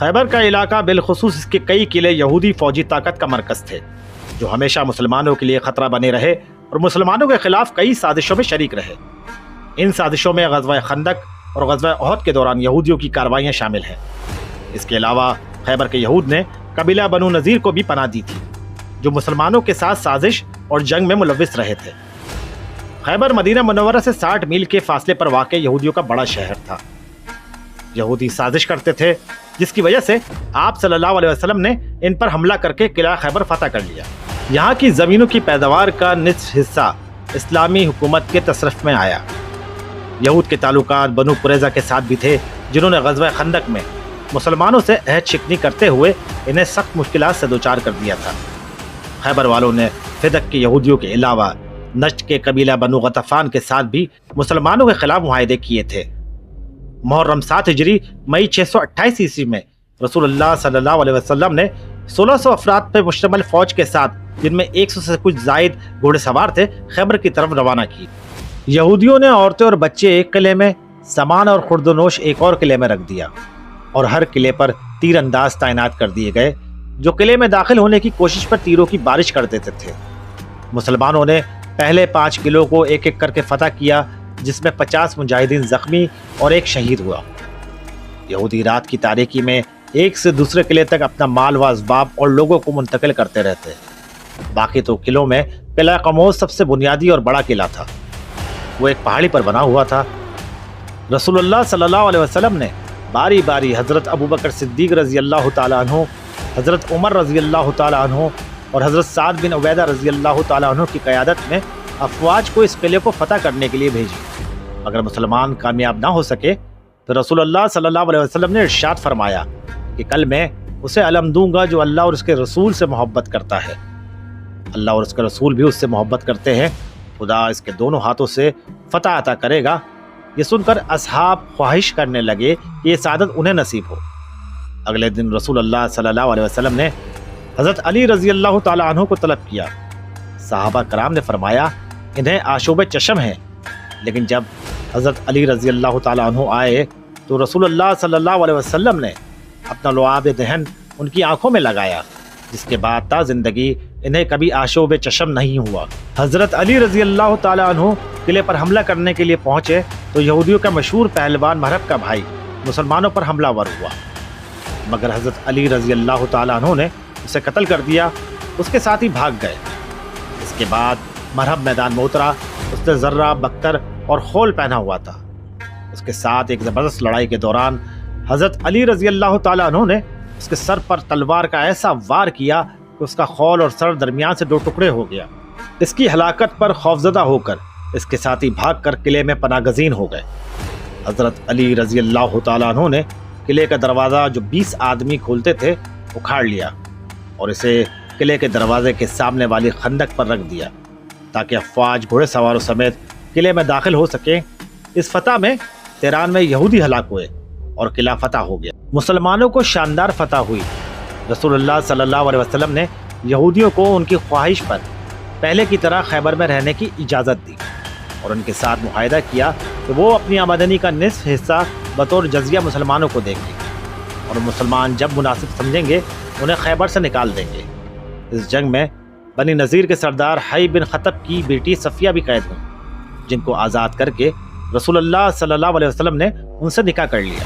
خیبر کا علاقہ بالخصوص اس کے کئی قلعے یہودی فوجی طاقت کا مرکز تھے جو ہمیشہ مسلمانوں کے لیے خطرہ بنے رہے اور مسلمانوں کے خلاف کئی سازشوں میں شریک رہے۔ ان سازشوں میں غزوہ خندق اور غزوہ احد کے دوران یہودیوں کی کارروائیاں شامل ہیں۔ اس کے علاوہ خیبر کے یہود نے قبیلہ بنو نذیر کو بھی پناہ دی تھی جو مسلمانوں کے ساتھ سازش اور جنگ میں ملوث رہے تھے۔ خیبر مدینہ منورہ سے 60 میل کے فاصلے پر واقع یہودیوں کا بڑا شہر تھا۔ یہودی سازش کرتے تھے جس کی وجہ سے آپ صلی اللہ علیہ وسلم نے ان پر حملہ کر کے قلعہ خیبر فتح کر لیا۔ یہاں کی زمینوں کی پیداوار کا نصف حصہ اسلامی حکومت کے تصرف میں آیا۔ یہود کے تعلقات بنو قریظہ کے ساتھ بھی تھے جنہوں نے غزوہ خندق میں مسلمانوں سے عہد شکنی کرتے ہوئے انہیں سخت مشکلات سے دوچار کر دیا تھا۔ خیبر والوں نے فدق کے یہودیوں کے علاوہ نجد کے قبیلہ بنو غطفان کے ساتھ بھی مسلمانوں کے خلاف معاہدے کیے تھے۔ محرم 7 ہجری مئی 628 عیسوی میں رسول اللہ صلی اللہ علیہ وسلم نے 1600 افراد پر مشتمل فوج کے ساتھ جن میں 100 سے کچھ زائد گھوڑے سوار تھے خیبر کی طرف روانہ کی۔ یہودیوں نے عورتیں اور بچے ایک قلعے میں، سامان اور خورد و نوش ایک اور قلعے میں رکھ دیا اور ہر قلعے پر تیر انداز تعینات کر دیے گئے جو قلعے میں داخل ہونے کی کوشش پر تیروں کی بارش کر دیتے تھے۔ مسلمانوں نے پہلے 5 قلعوں کو ایک ایک کر کے فتح کیا جس میں 50 مجاہدین زخمی اور ایک شہید ہوا۔ یہودی رات کی تاریکی میں ایک سے دوسرے قلعے تک اپنا مال و اسباب اور لوگوں کو منتقل کرتے رہتے۔ باقی تو قلعوں میں قلعہ قموز سب سے بنیادی اور بڑا قلعہ تھا۔ وہ ایک پہاڑی پر بنا ہوا تھا۔ رسول اللہ صلی اللہ علیہ وسلم نے باری باری حضرت ابوبکر صدیق رضی اللہ تعالیٰ عنہ، حضرت عمر رضی اللہ تعالیٰ عنہ اور حضرت سعد بن عبیدہ رضی اللہ تعالیٰ عنہ کی قیادت میں افواج کو اس قلعے کو فتح کرنے کے لیے بھیجی۔ اگر مسلمان کامیاب نہ ہو سکے تو رسول اللہ صلی اللہ علیہ وسلم نے ارشاد فرمایا کہ کل میں اسے علم دوں گا جو اللہ اور اس کے رسول سے محبت کرتا ہے۔ اللہ اور اس کے رسول بھی اس سے محبت کرتے ہیں، خدا اس کے دونوں ہاتھوں سے فتح عطا کرے گا۔ یہ سن کر اصحاب خواہش کرنے لگے کہ یہ سعادت انہیں نصیب ہو۔ اگلے دن رسول اللہ صلی اللہ علیہ وسلم نے حضرت علی رضی اللہ تعالیٰ عنہ کو طلب کیا۔ صحابہ کرام نے فرمایا انہیں آشوب چشم ہے، لیکن جب حضرت علی رضی اللہ تعالیٰ عنہ آئے تو رسول اللہ صلی اللہ علیہ وسلم نے اپنا لعاب دہن ان کی آنکھوں میں لگایا، جس کے بعد تا زندگی انہیں کبھی آشوب چشم نہیں ہوا۔ حضرت علی رضی اللہ تعالیٰ عنہ قلعے پر حملہ کرنے کے لیے پہنچے تو یہودیوں کا مشہور پہلوان مرہب کا بھائی مسلمانوں پر حملہ ور ہوا، مگر حضرت علی رضی اللہ تعالیٰ عنہ نے اسے قتل کر دیا۔ اس کے ساتھ ہی بھاگ گئے۔ اس کے بعد مرہب میدان میں اترا۔ اس نے ذرہ، بختر اور خول پہنا ہوا تھا۔ اس کے ساتھ ایک زبردست لڑائی کے دوران حضرت علی رضی اللہ تعالیٰ عنہ نے اس کے سر پر تلوار کا ایسا وار کیا کہ اس کا خول اور سر درمیان سے 2 ٹکڑے ہو گیا۔ اس کی ہلاکت پر خوفزدہ ہو کر اس کے ساتھی بھاگ کر قلعے میں پناہ گزین ہو گئے۔ حضرت علی رضی اللہ تعالیٰ عنہ نے قلعے کا دروازہ جو 20 آدمی کھولتے تھے اکھاڑ لیا اور اسے قلعے کے دروازے کے سامنے والی خندق پر رکھ دیا تاکہ افواج گھوڑے سواروں سمیت قلعے میں داخل ہو سکیں۔ اس فتح میں 93 یہودی ہلاک ہوئے اور قلعہ فتح ہو گیا۔ مسلمانوں کو شاندار فتح ہوئی۔ رسول اللہ صلی اللہ علیہ وسلم نے یہودیوں کو ان کی خواہش پر پہلے کی طرح خیبر میں رہنے کی اجازت دی اور ان کے ساتھ معاہدہ کیا کہ وہ اپنی آمدنی کا نصف حصہ بطور جزیہ مسلمانوں کو دیں گے اور مسلمان جب مناسب سمجھیں گے انہیں خیبر سے نکال دیں گے۔ اس جنگ میں بنی نذیر کے سردار حی بن خطب کی بیٹی صفیہ بھی قید ہوئی، جن کو آزاد کر کے رسول اللہ صلی اللہ علیہ وسلم نے ان سے نکاح کر لیا۔